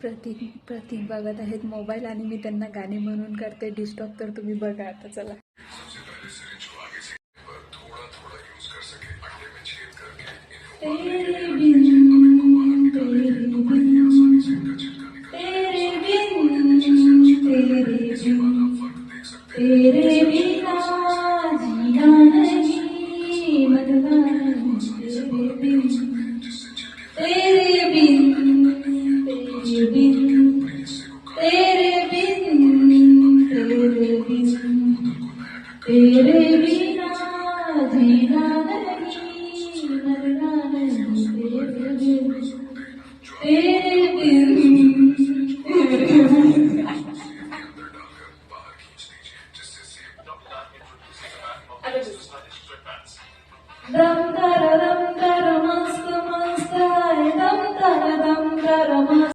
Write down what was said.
प्रतीक बघत आहेत मोबाईल आणि मी त्यांना गाणी म्हणून करते डिस्टर्ब, तर तुम्ही बघा आता. चला. तेरे बिन